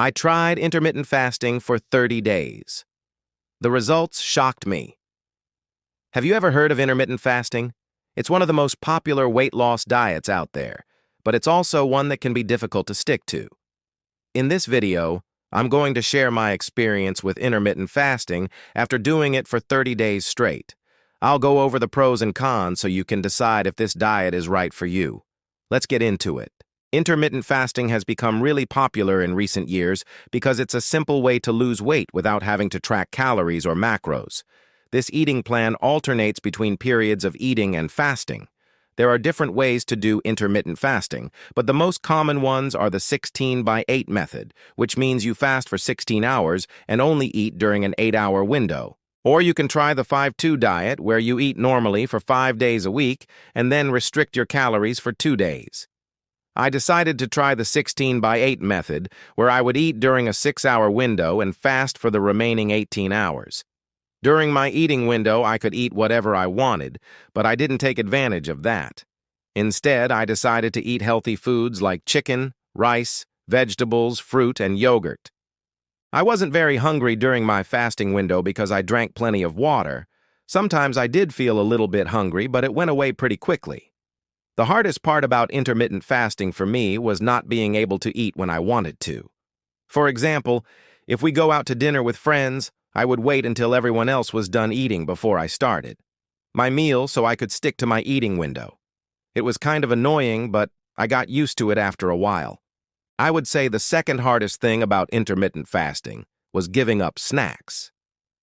I tried intermittent fasting for 30 days. The results shocked me. Have you ever heard of intermittent fasting? It's one of the most popular weight loss diets out there, but it's also one that can be difficult to stick to. In this video, I'm going to share my experience with intermittent fasting after doing it for 30 days straight. I'll go over the pros and cons so you can decide if this diet is right for you. Let's get into it. Intermittent fasting has become really popular in recent years because it's a simple way to lose weight without having to track calories or macros. This eating plan alternates between periods of eating and fasting. There are different ways to do intermittent fasting, but the most common ones are the 16-by-8 method, which means you fast for 16 hours and only eat during an 8-hour window. Or you can try the 5-2 diet, where you eat normally for 5 days a week and then restrict your calories for 2 days. I decided to try the 16-by-8 method, where I would eat during a 6-hour window and fast for the remaining 18 hours. During my eating window, I could eat whatever I wanted, but I didn't take advantage of that. Instead, I decided to eat healthy foods like chicken, rice, vegetables, fruit, and yogurt. I wasn't very hungry during my fasting window because I drank plenty of water. Sometimes I did feel a little bit hungry, but it went away pretty quickly. The hardest part about intermittent fasting for me was not being able to eat when I wanted to. For example, if we go out to dinner with friends, I would wait until everyone else was done eating before I started my meal so I could stick to my eating window. It was kind of annoying, but I got used to it after a while. I would say the second hardest thing about intermittent fasting was giving up snacks.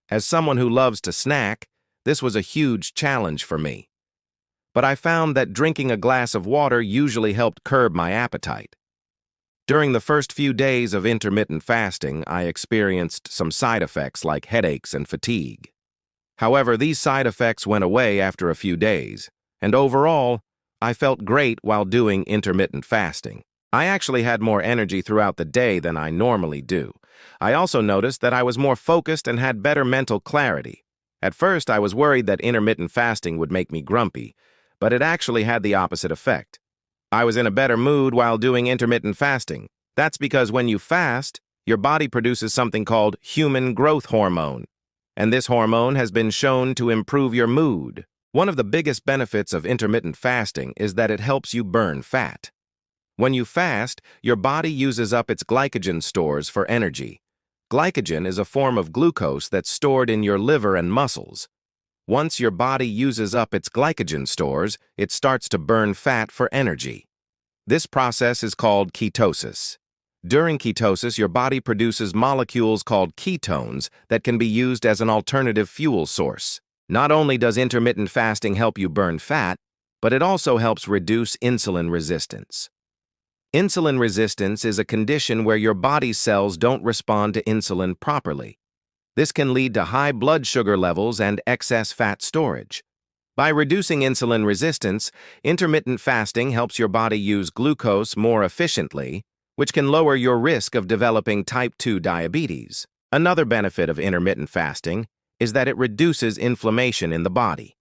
As someone who loves to snack, this was a huge challenge for me. But I found that drinking a glass of water usually helped curb my appetite. During the first few days of intermittent fasting, I experienced some side effects like headaches and fatigue. However, these side effects went away after a few days, and overall, I felt great while doing intermittent fasting. I actually had more energy throughout the day than I normally do. I also noticed that I was more focused and had better mental clarity. At first, I was worried that intermittent fasting would make me grumpy, but it actually had the opposite effect. I was in a better mood while doing intermittent fasting. That's because when you fast, your body produces something called human growth hormone, and this hormone has been shown to improve your mood. One of the biggest benefits of intermittent fasting is that it helps you burn fat. When you fast, your body uses up its glycogen stores for energy. Glycogen is a form of glucose that's stored in your liver and muscles. Once your body uses up its glycogen stores, it starts to burn fat for energy. This process is called ketosis. During ketosis, your body produces molecules called ketones that can be used as an alternative fuel source. Not only does intermittent fasting help you burn fat, but it also helps reduce insulin resistance. Insulin resistance is a condition where your body's cells don't respond to insulin properly. This can lead to high blood sugar levels and excess fat storage. By reducing insulin resistance, intermittent fasting helps your body use glucose more efficiently, which can lower your risk of developing type 2 diabetes. Another benefit of intermittent fasting is that it reduces inflammation in the body.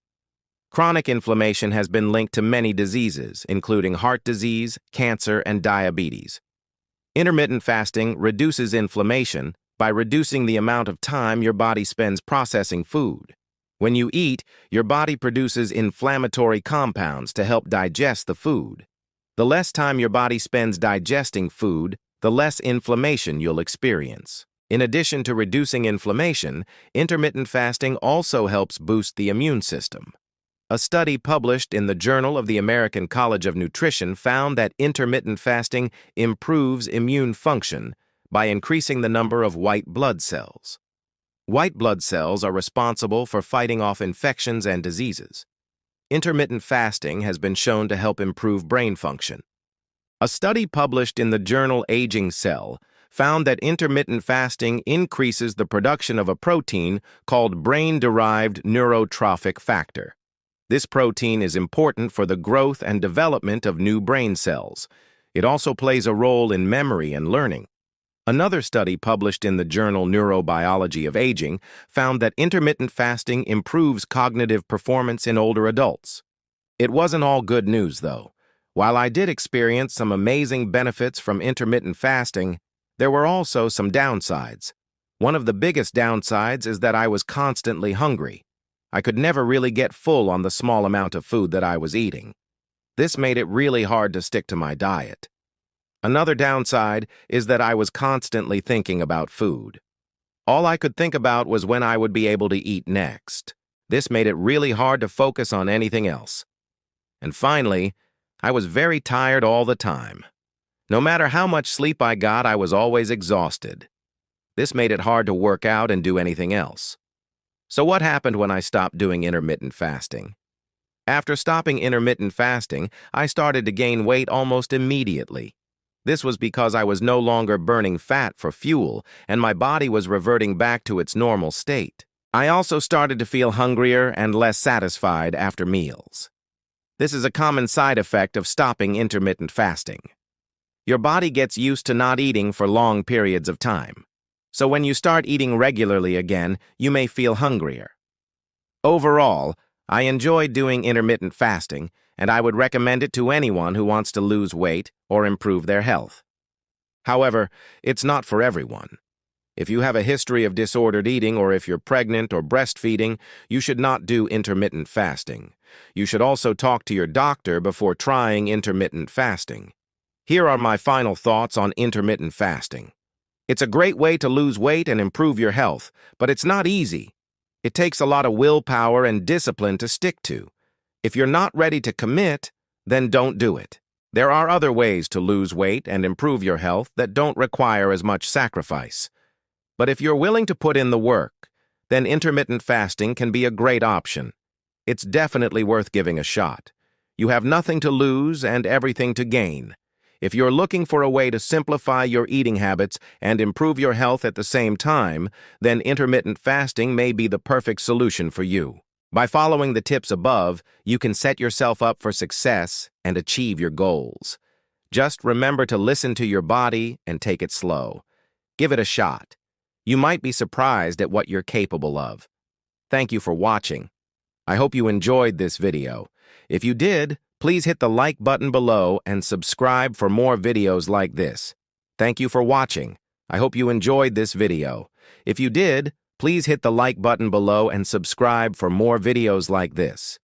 Chronic inflammation has been linked to many diseases, including heart disease, cancer, and diabetes. Intermittent fasting reduces inflammation by reducing the amount of time your body spends processing food. When you eat, your body produces inflammatory compounds to help digest the food. The less time your body spends digesting food, the less inflammation you'll experience. In addition to reducing inflammation, intermittent fasting also helps boost the immune system. A study published in the Journal of the American College of Nutrition found that intermittent fasting improves immune function by increasing the number of white blood cells. White blood cells are responsible for fighting off infections and diseases. Intermittent fasting has been shown to help improve brain function. A study published in the journal Aging Cell found that intermittent fasting increases the production of a protein called brain-derived neurotrophic factor. This protein is important for the growth and development of new brain cells. It also plays a role in memory and learning. Another study published in the journal Neurobiology of Aging found that intermittent fasting improves cognitive performance in older adults. It wasn't all good news, though. While I did experience some amazing benefits from intermittent fasting, There were also some downsides. One of the biggest downsides is that I was constantly hungry. I could never really get full on the small amount of food that I was eating. This made it really hard to stick to my diet. Another downside is that I was constantly thinking about food. All I could think about was when I would be able to eat next. This made it really hard to focus on anything else. And finally, I was very tired all the time. No matter how much sleep I got, I was always exhausted. This made it hard to work out and do anything else. So what happened when I stopped doing intermittent fasting? After stopping intermittent fasting, I started to gain weight almost immediately. This was because I was no longer burning fat for fuel, and my body was reverting back to its normal state. I also started to feel hungrier and less satisfied after meals. This is a common side effect of stopping intermittent fasting. Your body gets used to not eating for long periods of time. So when you start eating regularly again, you may feel hungrier. Overall, I enjoyed doing intermittent fasting, and I would recommend it to anyone who wants to lose weight or improve their health. However, it's not for everyone. If you have a history of disordered eating or if you're pregnant or breastfeeding, you should not do intermittent fasting. You should also talk to your doctor before trying intermittent fasting. Here are my final thoughts on intermittent fasting. It's a great way to lose weight and improve your health, but it's not easy. It takes a lot of willpower and discipline to stick to. If you're not ready to commit, then don't do it. There are other ways to lose weight and improve your health that don't require as much sacrifice. But if you're willing to put in the work, then intermittent fasting can be a great option. It's definitely worth giving a shot. You have nothing to lose and everything to gain. If you're looking for a way to simplify your eating habits and improve your health at the same time, then intermittent fasting may be the perfect solution for you. By following the tips above, you can set yourself up for success and achieve your goals. Just remember to listen to your body and take it slow. Give it a shot. You might be surprised at what you're capable of. Thank you for watching. I hope you enjoyed this video. If you did, please hit the like button below and subscribe for more videos like this. Thank you for watching. I hope you enjoyed this video. If you did, please hit the like button below and subscribe for more videos like this.